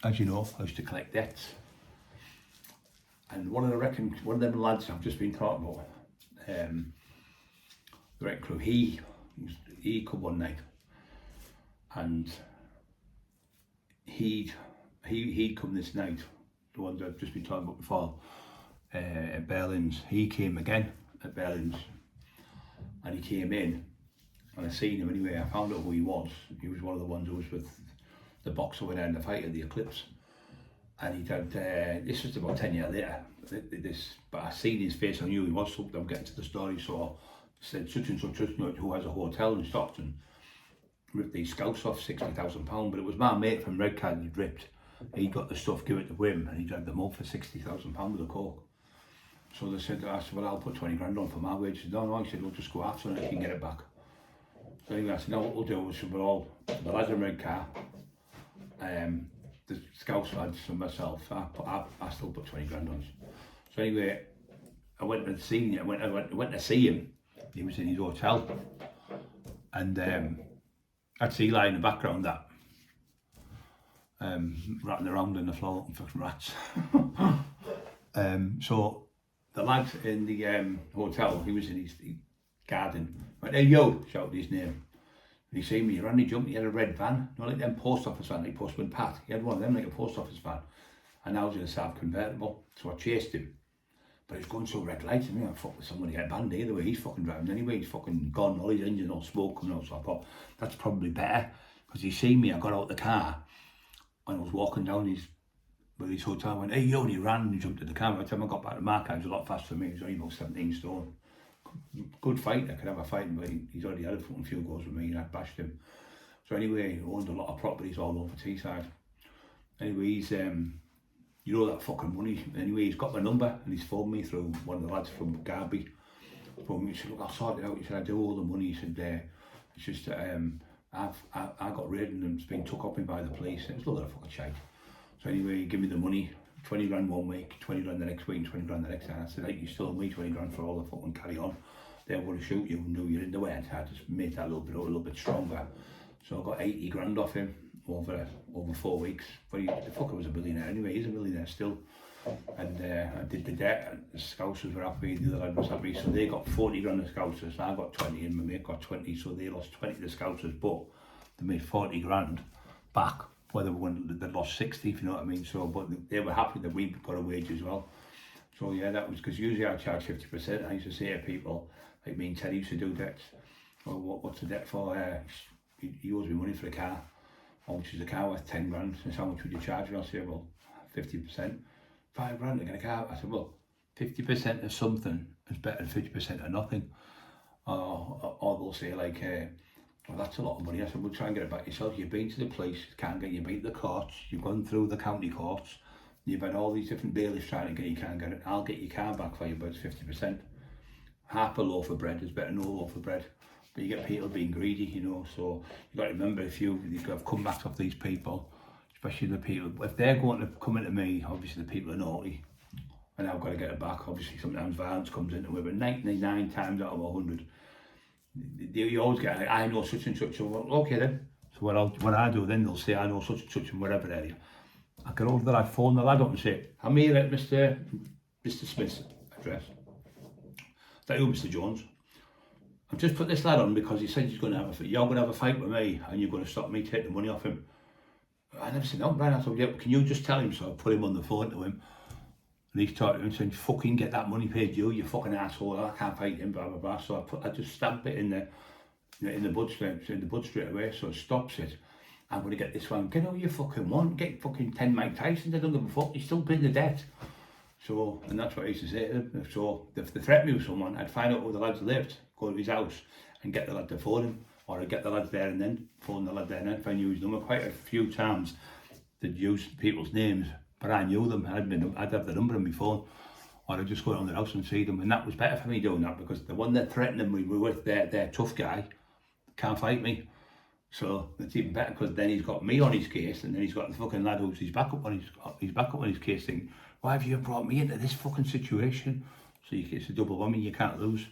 as you know, I used to collect debts. And one of them lads I've just been talking about, the wreck crew, he come one night, and he'd come this night, the ones I've just been talking about before, at Berlin's. He came again at Berlin's, and he came in, and I seen him anyway. I found out who he was. He was one of the ones who was with the boxer winner in the fight at the Eclipse. And he had, this was about 10 years later, but I seen his face, I knew he was something. I'm getting to the story, so I said such and such, who has a hotel in Stockton, ripped these scouts off £60,000, but it was my mate from Redcard he'd ripped. He got the stuff, give it to him, and he dragged them up for £60,000 of the coke. So I said, well, I'll put 20 grand on for my wage. He said, no, he said, we'll just go after it and you can get it back. So anyway, I said, no, what we'll do is we're all, the lads in Redcar, the Scouts lads and myself, I still put 20 grand on. So anyway, I went to see him. I went to see him. He was in his hotel, and I'd see Eli in the background that ratting around on the floor and fucking rats. So the lad in the hotel, he was in his garden. Went, hey yo, shouted his name. And he seen me, Randy jumped, he had a red van, not like them post office van, like Postman Pat. He had one of them like a post office van. And I was in a Saab convertible, so I chased him. But he's going so red lights, and I thought somebody had banned either way, he's fucking driving anyway, he's fucking gone, all his engine, all smoke coming out. So I thought, that's probably better. Because he seen me, I got out of the car, and I was walking down his hotel, I went, hey yo, and he ran and he jumped in the car. By the time I got back to Mark, he was a lot faster than me, he was only about 17 stone. Good fighter, could have a fight, but he's already had a fucking few goals with me and I bashed him. So anyway, he owned a lot of properties all over Teesside. Anyway, he's, you know that fucking money. Anyway, he's got my number and he's phoned me through one of the lads from Garby. Phoned me, he said, look, I'll sort it out. He said, I do all the money. He said, it's just that I got raided and it's been took up me by the police. It was a lot of fucking shite. So anyway, he gave me the money. 20 grand one week, 20 grand the next week, and 20 grand the next time. I said, hey, you still owe me 20 grand for all the fucking carry on. They were going to shoot you and knew you're in the way. I just made that a little bit stronger. So I got 80 grand off him over 4 weeks. But the fucker was a billionaire anyway, he's a millionaire still. And I did the debt, and the Scousers were happy, the other lad was happy. So they got 40 grand the Scousers, and I got 20 and my mate got 20. So they lost 20 the Scousers, but they made 40 grand back. Whether they lost 60, if you know what I mean. So, but they were happy that we got a wage as well. So yeah, that was because usually I charge 50%. I used to say to people, like me and Teddy used to do debts. Well, what's the debt for? He owes me money for a car. How much is the car worth? 10 grand. And how much would you charge me? I'll say, well, 50%. 5 grand to get a car. I said, well, 50% of something is better than 50% of nothing. Or they'll say like, well, that's a lot of money. I said, we'll try and get it back yourself. You've been to the police, can't get you, you've been to the courts, you've gone through the county courts, you've had all these different bailiffs trying to get you, can't get it. I'll get your car back for you, but it's 50%. Half a loaf of bread is better than no loaf of bread. But you get people being greedy, you know, so you've got to remember if you've got comebacks off these people, especially the people, if they're going to come into me, obviously the people are naughty, and I've got to get it back. Obviously sometimes violence comes into it, but 99 times out of 100, you always get, I know such and such, well, okay then. So what I do then, they'll say, I know such and such in whatever area. I get over the lad, phone the lad up and say, I'm here at Mr. Smith's address. Is that you, Mr. Jones? I've just put this lad on because he said he's going to have you're going to have a fight with me and you're going to stop me taking the money off him. I never said, no, Brian. I said, yeah, can you just tell him? So I put him on the phone to him. And he's talking to him saying, fucking get that money paid you fucking asshole, I can't fight him, blah, blah, blah. So I just stamp it in the bud straight away, so it stops it. I'm going to get this one, get all you fucking want, get fucking 10 Mike Tysons, I don't give a fuck, you're still paying the debt. So, and that's what I used to say to them. So if they threatened me with someone, I'd find out where the lads lived, go to his house and get the lad to phone him, or I'd get the lad there and then, phone the lad there and then, if I knew his number. Quite a few times they'd use people's names, but I knew them, I'd have the number on my phone, or I'd just go around the house and see them, and that was better for me doing that, because the one that threatened me with, their tough guy, can't fight me. So it's even better, because then he's got me on his case, and then he's got the fucking lad who's his backup on his case, thinking, why have you brought me into this fucking situation? So it's a double whammy, you can't lose.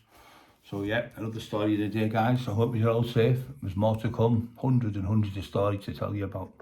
So yeah, another story of the day, guys. I hope you're all safe. There's more to come, hundreds and hundreds of stories to tell you about.